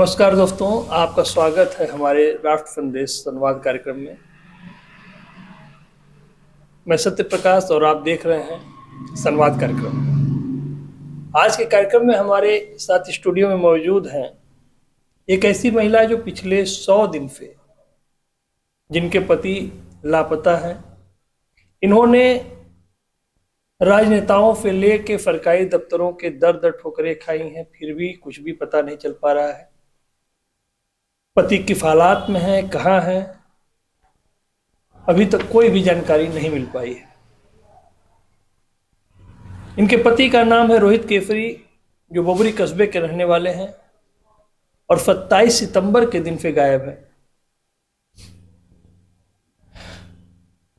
नमस्कार दोस्तों, आपका स्वागत है हमारे राष्ट्र संदेश संवाद कार्यक्रम में। मैं सत्य प्रकाश और आप देख रहे हैं संवाद कार्यक्रम। आज के कार्यक्रम में हमारे साथ स्टूडियो में मौजूद हैं एक ऐसी महिला जो पिछले 100 दिन से जिनके पति लापता हैं। इन्होंने राजनेताओं से लेके सरकारी दफ्तरों के दर दर ठोकरें खाई हैं, फिर भी कुछ भी पता नहीं चल पा रहा है। पति किस हालात में है, कहाँ है, अभी तक कोई भी जानकारी नहीं मिल पाई है। इनके पति का नाम है रोहित केसरी, जो बबरी कस्बे के रहने वाले हैं और 27 सितंबर के दिन से गायब है।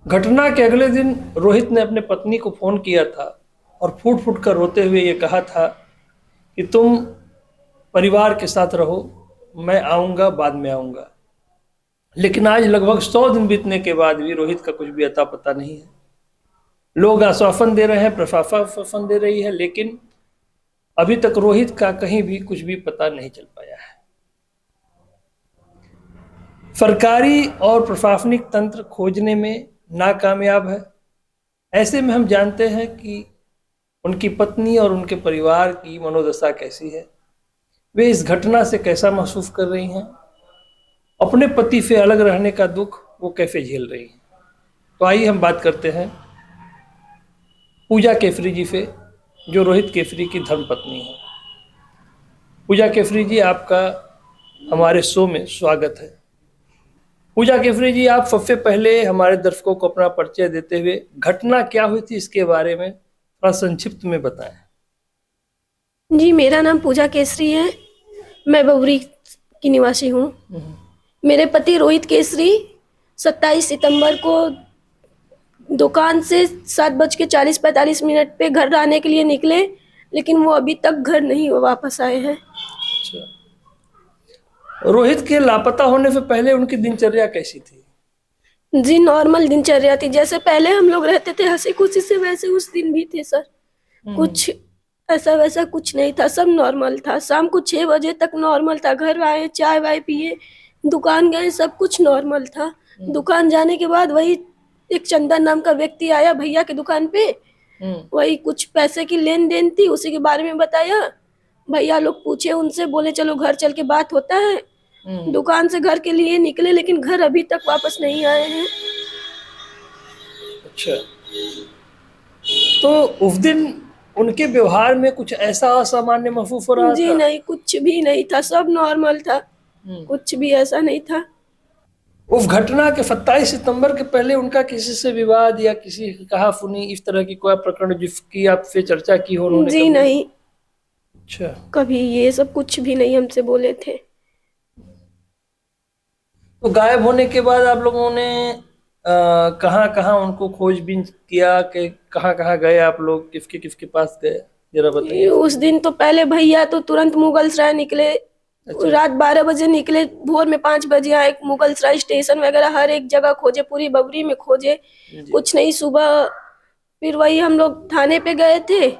घटना के अगले दिन रोहित ने अपने पत्नी को फोन किया था और फूट फूट कर रोते हुए ये कहा था कि तुम परिवार के साथ रहो, मैं आऊँगा, बाद में आऊँगा। लेकिन आज लगभग 100 दिन बीतने के बाद भी रोहित का कुछ भी अता पता नहीं है। लोग आश्वासन दे रहे हैं, प्रशासन आश्वासन दे रही है, लेकिन अभी तक रोहित का कहीं भी कुछ भी पता नहीं चल पाया है। सरकारी और प्रशासनिक तंत्र खोजने में नाकामयाब है। ऐसे में हम जानते हैं कि उनकी पत्नी और उनके परिवार की मनोदशा कैसी है, वे इस घटना से कैसा महसूस कर रही हैं, अपने पति से अलग रहने का दुख वो कैसे झेल रही हैं। तो आइए हम बात करते हैं पूजा केसरी जी से, जो रोहित केसरी की धर्मपत्नी है। पूजा केसरी जी, आपका हमारे शो में स्वागत है। पूजा केसरी जी, आप सबसे पहले हमारे दर्शकों को अपना परिचय देते हुए घटना क्या हुई थी इसके बारे में थोड़ा संक्षिप्त में बताएं। जी, मेरा नाम पूजा केसरी है। मैं बबरी की निवासी हूँ। मेरे पति रोहित केसरी 27 सितंबर को दुकान से 7:40-45 पे घर आने के लिए निकले, लेकिन वो अभी तक घर नहीं वापस आए हैं। अच्छा, रोहित के लापता होने से पहले उनकी दिनचर्या कैसी थी? जी, नॉर्मल दिनचर्या थी। जैसे पहले हम लोग रहते थे हंसी खुशी से, वैसे उस दिन भी थे सर। कुछ ऐसा वैसा कुछ नहीं था, सब नॉर्मल था। शाम को 6 बजे तक नॉर्मल था। घर आए, चाय वाय पिए, दुकान गए, सब कुछ नॉर्मल था। दुकान जाने के बाद वही एक चंदन नाम का व्यक्ति आया भैया की दुकान पे। वही कुछ पैसे की लेन देन थी, उसी के बारे में बताया। भैया लोग पूछे उनसे, बोले चलो घर चल के बात होता है। दुकान से घर के लिए निकले, लेकिन घर अभी तक वापस नहीं आए हैं। अच्छा, तो उस दिन उनके व्यवहार में कुछ ऐसा असामान्य महसूस हो रहा जी था? नहीं, कुछ भी नहीं था, सब नॉर्मल था। कुछ भी ऐसा नहीं था। उस घटना के 27 सितंबर के पहले उनका किसी से विवाद या किसी की कहा सुनी इस तरह की कोई प्रकरण जिसकी आपसे चर्चा की हो उन्होंने? जी कभी? नहीं, अच्छा, कभी ये सब कुछ भी नहीं हमसे बोले थे। तो गायब होने के बाद आप लोगों ने कहाँ कहाँ उनको खोजबीन किया कि कहाँ कहाँ गए आप लोग, किसके किसके पास गए, जरा बताइए। उस दिन तो पहले भैया तो तुरंत मुगलसराय निकले। अच्छा। रात 12 बजे निकले, भोर में 5 बजे आए। मुगलसराय स्टेशन वगैरह हर एक जगह खोजे, पूरी बबरी में खोजे, कुछ नहीं। सुबह फिर वही हम लोग थाने पे गए थे।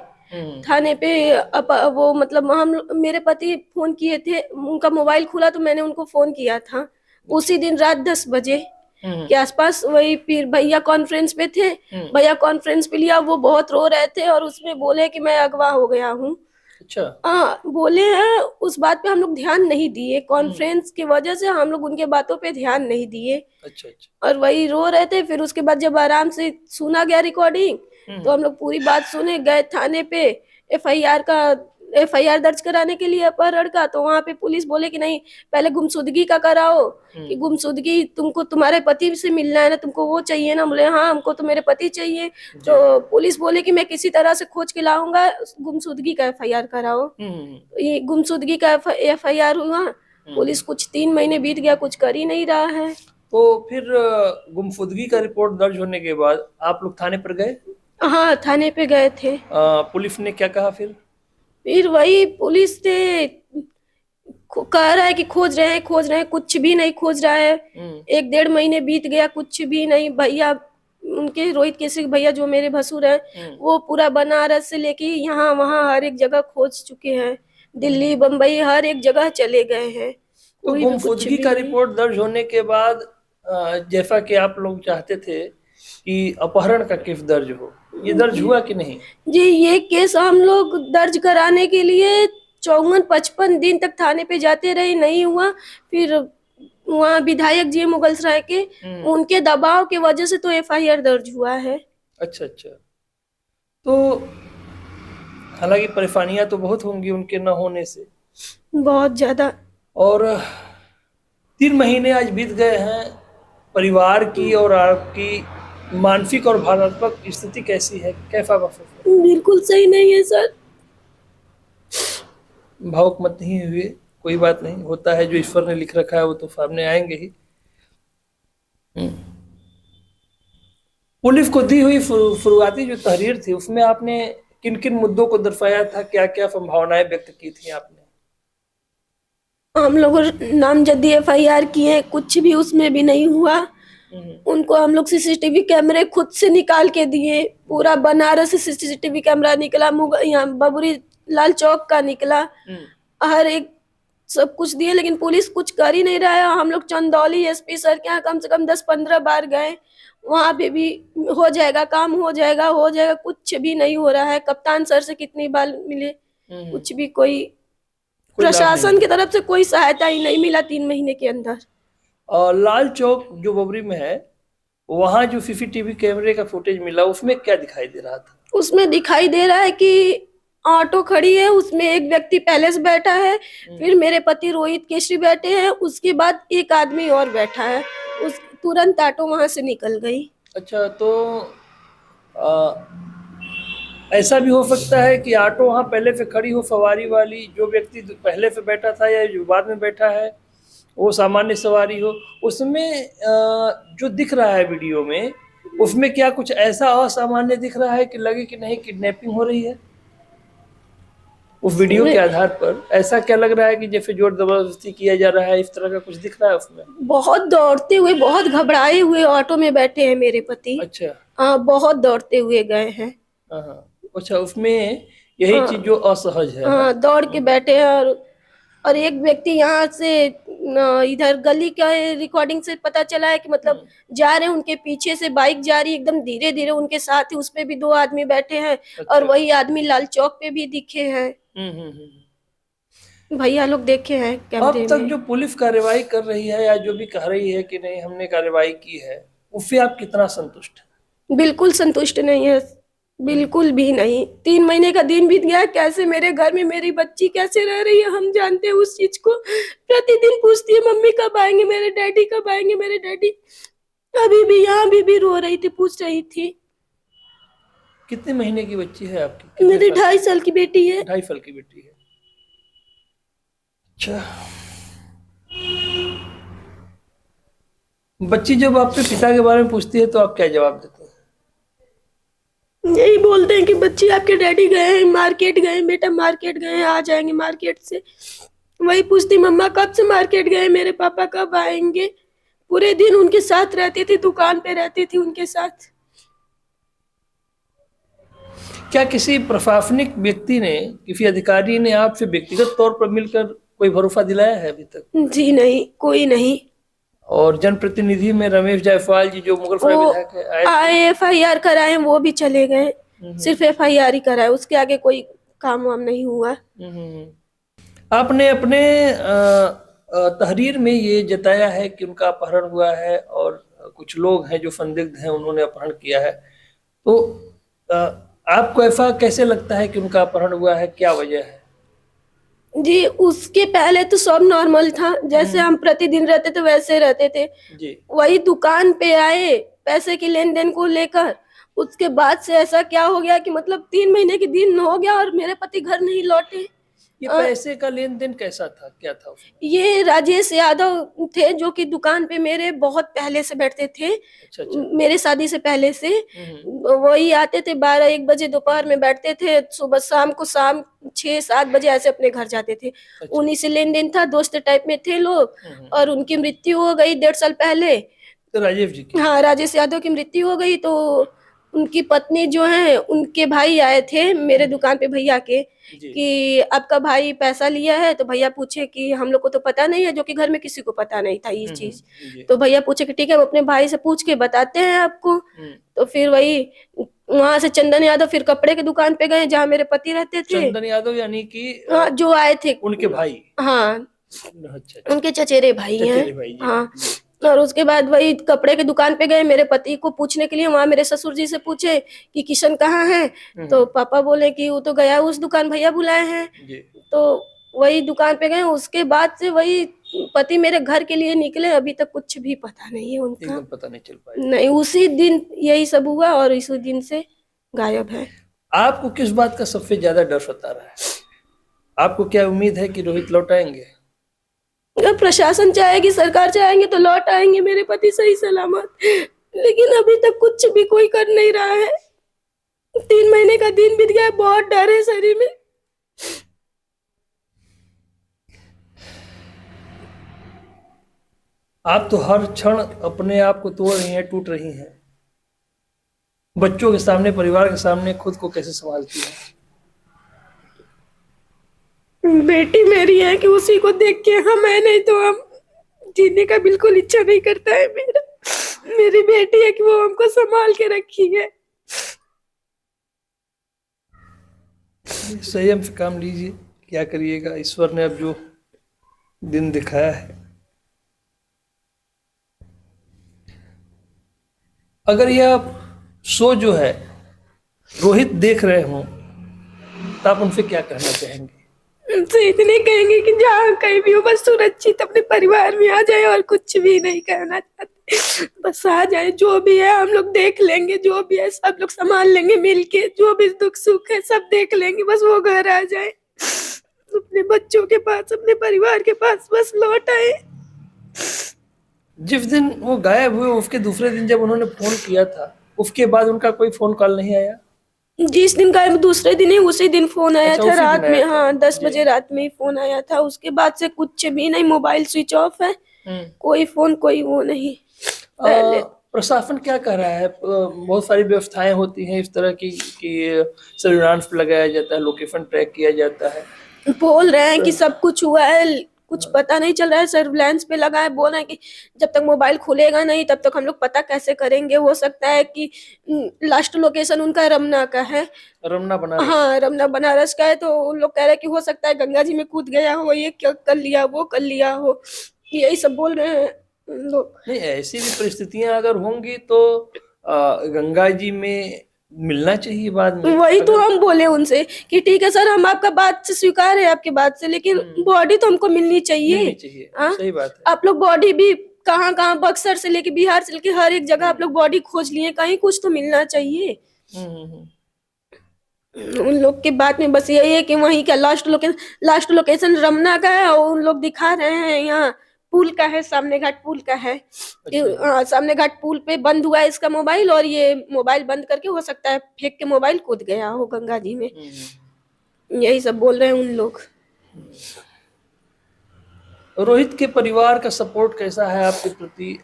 थाने पे वो मतलब हम मेरे पति फोन किए थे, उनका मोबाइल खुला तो मैंने उनको फोन किया था उसी दिन रात 10 बजे के आसपास। वही फिर भैया कॉन्फ्रेंस पे थे, भैया कॉन्फ्रेंस पे लिया, वो बहुत रो रहे थे और उसमें बोले कि मैं अगवा हो गया हूँ। अच्छा। हाँ बोले हैं। उस बात पे हम लोग ध्यान नहीं दिए, कॉन्फ्रेंस की वजह से हम लोग उनके बातों पे ध्यान नहीं दिए। अच्छा अच्छा। और वही रो रहे थे। फिर उसके बाद जब आराम से सुना गया रिकॉर्डिंग, तो हम लोग पूरी बात सुने, गए थाने पे एफआईआर दर्ज कराने के लिए अपहरण का। तो वहाँ पे पुलिस बोले कि नहीं, पहले गुमशुदगी का कराओ, कि गुमशुदगी तुमको तुम्हारे पति से मिलना है ना, तुमको वो चाहिए ना। बोले हाँ, हमको तो मेरे पति चाहिए। तो पुलिस बोले कि मैं किसी तरह से खोज के लाऊंगा, गुमशुदगी का एफआईआर कराओ। ये गुमशुदगी का एफआईआर हुआ। पुलिस कुछ 3 महीने बीत गया, कुछ कर ही नहीं रहा है। तो फिर गुमशुदगी का रिपोर्ट दर्ज होने के बाद आप लोग थाने पर गए? हाँ, थाने पे गए थे। पुलिस ने क्या कहा फिर? फिर वही पुलिस ने कह रहा है कि खोज रहे हैं, कुछ भी नहीं खोज रहा है। 1-1.5 महीने बीत गया, कुछ भी नहीं। भैया उनके रोहित केसरी भैया जो मेरे भसुर है, वो पूरा बनारस से लेके यहाँ वहाँ हर एक जगह खोज चुके हैं। दिल्ली बम्बई हर एक जगह चले गए हैं, तो कोई भी कुछ गुमशुदगी भी का नहीं। रिपोर्ट दर्ज होने के बाद जैसा कि आप लोग चाहते थे कि अपहरण का केस दर्ज हो, ये दर्ज हुआ कि नहीं? जी, ये केस हम लोग दर्ज कराने के लिए 54-55 दिन तक थाने पे जाते रहे, नहीं हुआ। फिर वहाँ विधायक जी मुगलसराय के, उनके दबाव के वजह से तो एफआईआर दर्ज हुआ है। अच्छा अच्छा। तो हालांकि परेशानियां तो बहुत होंगी उनके न होने से। बहुत ज्यादा। और 3 महीने आज बीत गए हैं, परिवार की और आपकी मानसिक और भावनात्मक स्थिति कैसी है, कैसा महसूस हो रहा बिल्कुल सही नहीं है सर। है? भावुक मत नहीं हुए, कोई बात नहीं, होता है, जो ईश्वर ने लिख रखा है वो तो सामने आएंगे ही। पुलिस को दी हुई शुरुआती जो तहरीर थी उसमें आपने किन किन मुद्दों को दर्शाया था, क्या क्या संभावनाएं व्यक्त की थी आपने? हम लोग नामजद एफआईआर किए, कुछ भी उसमें भी नहीं हुआ। उनको हम लोग सीसीटीवी कैमरे खुद से निकाल के दिए, पूरा बनारस से सीसीटीवी कैमरा निकला, यहाँ बबुरी लाल चौक का निकला, हर एक सब कुछ दिए, लेकिन पुलिस कुछ कर ही नहीं रहा है। हम लोग चंदौली एसपी सर के यहाँ कम से कम 10-15 बार गए, वहां पे भी हो जाएगा काम, हो जाएगा हो जाएगा, कुछ भी नहीं हो रहा है। कप्तान सर से कितनी बार मिले, कुछ भी कोई कोई लाभ नहीं प्रशासन की तरफ से कोई सहायता ही नहीं मिला 3 महीने के अंदर। और लाल चौक जो बबरी में है, वहां जो सीसीटीवी कैमरे का फुटेज मिला उसमें क्या दिखाई दे रहा था? उसमें दिखाई दे रहा है कि ऑटो खड़ी है, उसमें एक व्यक्ति पहले से बैठा है, फिर मेरे पति रोहित केशरी बैठे हैं, उसके बाद एक आदमी और बैठा है, उस तुरंत ऑटो वहां से निकल गई। अच्छा, तो आ, ऐसा भी हो सकता है कि ऑटो वहां पहले से खड़ी हो, सवारी वाली, जो व्यक्ति पहले से बैठा था या जो बाद में बैठा है वो सामान्य सवारी हो। उसमें जो दिख रहा है वीडियो में, उसमें क्या कुछ ऐसा असामान्य दिख रहा है कि लगे कि नहीं किडनैपिंग हो रही है? उस वीडियो के आधार पर ऐसा क्या लग रहा है कि जैसे जोर जबरदस्ती किया जा रहा है, इस तरह का कुछ दिख रहा है उसमें? बहुत दौड़ते हुए, बहुत घबराए हुए ऑटो में बैठे हैं मेरे पति। अच्छा। हाँ, बहुत दौड़ते हुए गए हैं। हाँ। अच्छा, उसमें यही चीज जो असहज है। हाँ, दौड़ के बैठे हैं। और एक व्यक्ति यहाँ से इधर गली का रिकॉर्डिंग से पता चला है कि मतलब जा रहे हैं, उनके पीछे से बाइक जा रही है एकदम धीरे धीरे, उनके साथ ही उस पे भी 2 आदमी बैठे हैं। और वही आदमी लाल चौक पे भी दिखे हैं। भैया लोग देखे हैं कैमरे अब तक में। जो पुलिस कार्रवाई कर रही है या जो भी कह रही है कि नहीं हमने कार्रवाई की है, उससे आप कितना संतुष्ट हैं? बिल्कुल संतुष्ट नहीं है, बिल्कुल भी नहीं। 3 महीने का दिन बीत गया, कैसे मेरे घर में मेरी बच्ची कैसे रह रही है हम जानते हैं उस चीज को। प्रतिदिन पूछती है मम्मी कब आएंगे मेरे डैडी, कब आएंगे मेरे डैडी। अभी भी यहाँ भी रो रही थी, पूछ रही थी। कितने महीने की बच्ची है आपकी? मेरी 2.5 साल की बेटी है। 2.5 साल की बेटी है। अच्छा, बच्ची जब आपके पिता के बारे में पूछती है तो आप क्या जवाब देते हैं? यही बोलते हैं कि बच्ची आपके डैडी गए हैं, मार्केट गए हैं बेटा, मार्केट गए हैं, आ जाएंगे मार्केट से। वही पूछती मम्मा कब से मार्केट गए, मेरे पापा कब आएंगे। पूरे दिन उनके साथ रहती थी, दुकान पे रहती थी उनके साथ। क्या किसी प्रशासनिक व्यक्ति ने, किसी अधिकारी ने आपसे व्यक्तिगत तौर पर मिलकर कोई भरोसा दिलाया है अभी तक? जी नहीं, कोई नहीं। और जनप्रतिनिधि में रमेश जायसवाल जी जो मुगलसराय विधायक है, आए एफआईआर कराए, वो भी चले गए। सिर्फ एफआईआर ही कराए, उसके आगे कोई काम वाम नहीं हुआ। आपने अपने तहरीर में ये जताया है कि उनका अपहरण हुआ है और कुछ लोग हैं जो संदिग्ध हैं, उन्होंने अपहरण किया है। तो आपको ऐसा कैसे लगता है कि उनका अपहरण हुआ है, क्या वजह है? जी, उसके पहले तो सब नॉर्मल था, जैसे हम प्रतिदिन रहते थे वैसे रहते थे जी। वही दुकान पे आए पैसे की लेन देन को लेकर। उसके बाद से ऐसा क्या हो गया कि मतलब 3 महीने के दिन हो गया और मेरे पति घर नहीं लौटे। ये पैसे का लेन देन कैसा था, क्या था उसमें? ये राजेश यादव थे जो कि दुकान पे मेरे बहुत पहले से बैठते थे। अच्छा अच्छा। मेरे शादी से पहले से वही आते थे, 12-1 बजे दोपहर में बैठते थे, सुबह शाम को 6-7 बजे ऐसे अपने घर जाते थे। अच्छा। उन्हीं से लेन देन था, दोस्त टाइप में थे लोग। और उनकी मृत्यु हो गई 1.5 साल पहले। तो राजेश जी की? हाँ, राजेश यादव की मृत्यु हो गई। तो उनकी पत्नी जो है, उनके भाई आए थे मेरे दुकान पे भैया के, जी। कि आपका भाई पैसा लिया है। तो भैया पूछे कि हम लोग को तो पता नहीं है, जो कि घर में किसी को पता नहीं था ये चीज। जी। तो भैया पूछे कि ठीक है, हम अपने भाई से पूछ के बताते हैं आपको। हम्म। तो फिर वही वहां से चंदन यादव फिर कपड़े की दुकान पे गए जहाँ मेरे पति रहते थे। चंदन यादव यानी कि हाँ, जो आए थे उनके भाई। हाँ, अच्छा अच्छा। उनके चचेरे भाई हैं। चचेरे भाई जी। हाँ, और उसके बाद वही कपड़े की दुकान पे गए मेरे पति को पूछने के लिए। वहां मेरे ससुर जी से पूछे कि किशन कहाँ है। तो पापा बोले कि वो तो गया उस दुकान, भैया बुलाए हैं। जी। तो वही दुकान पे गए। उसके बाद से वही पति मेरे घर के लिए निकले, अभी तक कुछ भी पता नहीं है उनका। एकदम पता नहीं चल पाया। नहीं, उसी दिन यही सब हुआ और इसी दिन से गायब है। आपको किस बात का सबसे ज्यादा डर सता रहा है? आपको क्या उम्मीद है कि रोहित लौट आएंगे? अगर प्रशासन चाहेगी, सरकार चाहेंगे तो लौट आएंगे मेरे पति सही सलामत, लेकिन अभी तक कुछ भी कोई कर नहीं रहा है। 3 महीने का दिन बीत गया है, बहुत डर है शरीर में। आप तो हर क्षण अपने आप को तोड़ रही हैं, टूट रही हैं। बच्चों के सामने, परिवार के सामने खुद को कैसे संभालती हैं? बेटी मेरी है कि उसी को देख के हम है, नहीं तो हम जीने का बिल्कुल इच्छा नहीं करता है मेरा। मेरी बेटी है कि वो हमको संभाल के रखी है। संयम से काम लीजिए, क्या करिएगा, ईश्वर ने अब जो दिन दिखाया है। अगर यह शो जो है रोहित देख रहे हों तो आप उनसे क्या कहना चाहेंगे? उनसे इतने कहेंगे कि जहाँ कहीं भी हो बस सुरक्षित अपने परिवार में आ जाए, और कुछ भी नहीं कहना चाहते। बस आ जाए, जो भी है हम लोग देख लेंगे, जो भी है सब लोग संभाल लेंगे मिलके, जो भी दुख सुख है सब देख लेंगे, बस वो घर आ जाए अपने बच्चों के पास, अपने परिवार के पास, बस लौट आए। जिस दिन वो गायब हुए उसके दूसरे दिन जब उन्होंने फोन किया था, उसके बाद उनका कोई फोन कॉल नहीं आया? जिस दिन गायब दूसरे दिन ही उसी दिन फोन आया अच्छा, था उसी दिन रात आया में। था। हाँ, 10 जी। बजे रात में ही फोन आया था। उसके बाद से कुछ भी नहीं, मोबाइल स्विच ऑफ है, कोई फोन कोई वो नहीं। पहले प्रशासन क्या कर रहा है? बहुत सारी व्यवस्थाएं होती हैं इस तरह की कि सर्विलांस पे लगाया जाता है, लोकेशन ट्रैक किया जाता है। बोल रहे हैं कि सब कुछ हुआ है, कुछ पता नहीं चल रहा है। सर्विलांस पे लगा है, बोल रहे हैं कि जब तक मोबाइल खुलेगा नहीं तब तक हम लोग पता कैसे करेंगे। हो सकता है कि लास्ट लोकेशन उनका रमना का है। रमना बनारस। हाँ, रमना बनारस का है। तो उन लोग कह रहे हैं कि हो सकता है गंगा जी में कूद गया हो, ये क्या कर लिया, वो कर लिया हो, यही सब बोल रहे हैं लोग। नहीं, ऐसी भी परिस्थितियां अगर होंगी तो गंगा जी में मिलना चाहिए बाद में। वही तो हम बोले उनसे कि ठीक है सर, हम आपका बात से स्वीकार है आपकी बात से, लेकिन बॉडी तो हमको मिलनी चाहिए। मिलनी चाहिए। सही बात है। आप लोग बॉडी भी कहाँ कहाँ, बक्सर से लेके बिहार से लेके हर एक जगह आप लोग बॉडी खोज लिए, कहीं कुछ तो मिलना चाहिए। उन लोग के बात में बस यही है कि वहीं का लास्ट लोकेशन रमना का है, और उन लोग दिखा रहे हैं यहाँ पुल का है, सामने घाट पुल का है। हाँ, सामने घाट पुल पे बंद हुआ है इसका मोबाइल, और ये मोबाइल बंद करके हो सकता है फेंक के मोबाइल कूद गया हो गंगा जी में। यही सब बोल रहे हैं उन लोग। रोहित के परिवार का सपोर्ट कैसा है आपके प्रति?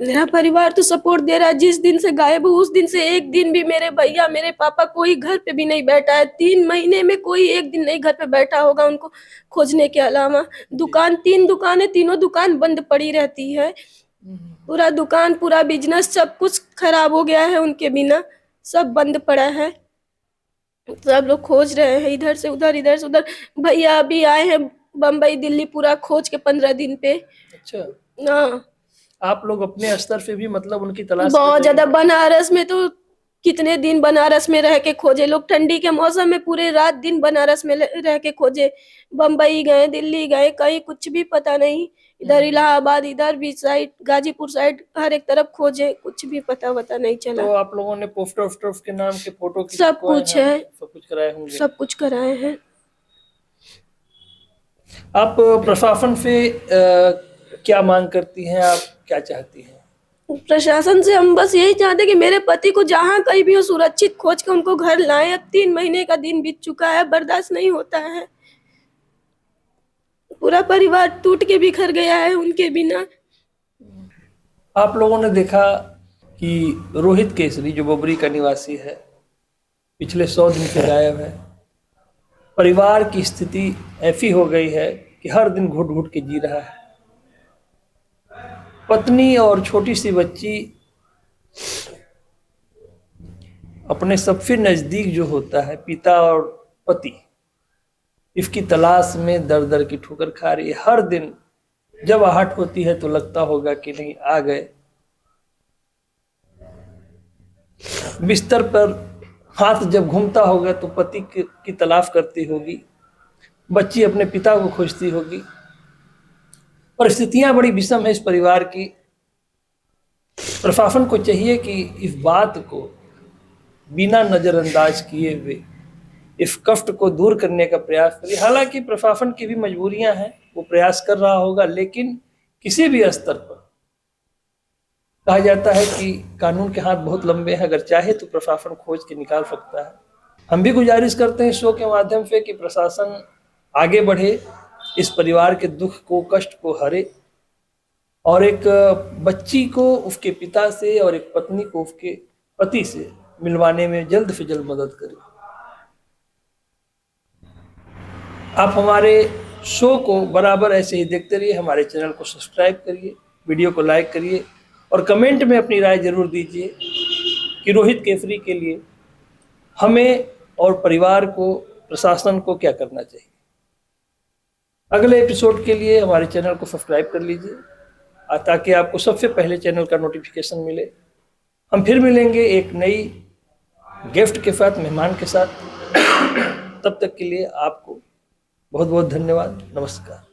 मेरा परिवार तो सपोर्ट दे रहा है। जिस दिन से गायब हुई उस दिन से एक दिन भी मेरे भैया, मेरे पापा कोई घर पे भी नहीं बैठा है। 3 महीने में कोई एक दिन नहीं घर पे बैठा होगा उनको खोजने के अलावा। दुकान, 3 दुकानें, तीनों दुकान बंद पड़ी रहती है। पूरा दुकान, पूरा बिजनेस सब कुछ खराब हो गया है उनके बिना, सब बंद पड़ा है। सब लोग खोज रहे हैं इधर से उधर, इधर से उधर। भैया अभी आए हैं बम्बई दिल्ली पूरा खोज के 15 दिन पे। अच्छा, हाँ, आप लोग अपने स्तर से भी मतलब उनकी तलाश बहुत ज्यादा। बनारस में तो कितने दिन बनारस में रह के खोजे लोग, ठंडी के मौसम में पूरे रात दिन बनारस में रह के खोजे। बम्बई गए, दिल्ली गए, कहीं कुछ भी पता नहीं। इधर इलाहाबाद, इधर भी साइड, गाजीपुर साइड, हर एक तरफ खोजे, कुछ भी पता नहीं चला। तो आप लोगों ने पोस्टर वोस्टर के नाम के फोटो सब कुछ है, सब कुछ कराए होंगे? सब कुछ कराए हैं। आप प्रशासन से क्या मांग करती हैं? आप क्या चाहती हैं? प्रशासन से हम बस यही चाहते हैं कि मेरे पति को जहाँ कहीं भी हो सुरक्षित खोज के उनको घर लाएं। अब 3 महीने का दिन बीत चुका है, बर्दाश्त नहीं होता है। पूरा परिवार टूट के बिखर गया है उनके बिना। आप लोगों ने देखा कि रोहित केसरी जो बोबरी का निवासी है, पिछले 100 दिन से गायब है। परिवार की स्थिति ऐसी हो गई है कि हर दिन घुट घुट के जी रहा है। पत्नी और छोटी सी बच्ची अपने सबसे नज़दीक जो होता है पिता और पति, इसकी तलाश में दर दर की ठोकर खा रही है। हर दिन जब आहट होती है तो लगता होगा कि नहीं आ गए। बिस्तर पर हाथ जब घूमता होगा तो पति की तलाश करती होगी, बच्ची अपने पिता को खोजती होगी। परिस्थितियां बड़ी विषम है इस परिवार की। प्रशासन को चाहिए कि इस बात को बिना नज़रअंदाज किए हुए इस कष्ट को दूर करने का प्रयास करे। हालांकि प्रशासन की भी मजबूरियां हैं, वो प्रयास कर रहा होगा, लेकिन किसी भी स्तर पर कहा जाता है कि कानून के हाथ बहुत लंबे हैं, अगर चाहे तो प्रशासन खोज के निकाल सकता है। हम भी गुजारिश करते हैं शो के माध्यम से कि प्रशासन आगे बढ़े, इस परिवार के दुख को, कष्ट को हरे और एक बच्ची को उसके पिता से और एक पत्नी को उसके पति से मिलवाने में जल्द से जल्द मदद करे। आप हमारे शो को बराबर ऐसे ही देखते रहिए, हमारे चैनल को सब्सक्राइब करिए, वीडियो को लाइक करिए और कमेंट में अपनी राय जरूर दीजिए कि रोहित केसरी के लिए हमें और परिवार को, प्रशासन को क्या करना चाहिए। अगले एपिसोड के लिए हमारे चैनल को सब्सक्राइब कर लीजिए ताकि आपको सबसे पहले चैनल का नोटिफिकेशन मिले। हम फिर मिलेंगे एक नई गिफ्ट के साथ, मेहमान के साथ। तब तक के लिए आपको बहुत बहुत धन्यवाद। नमस्कार।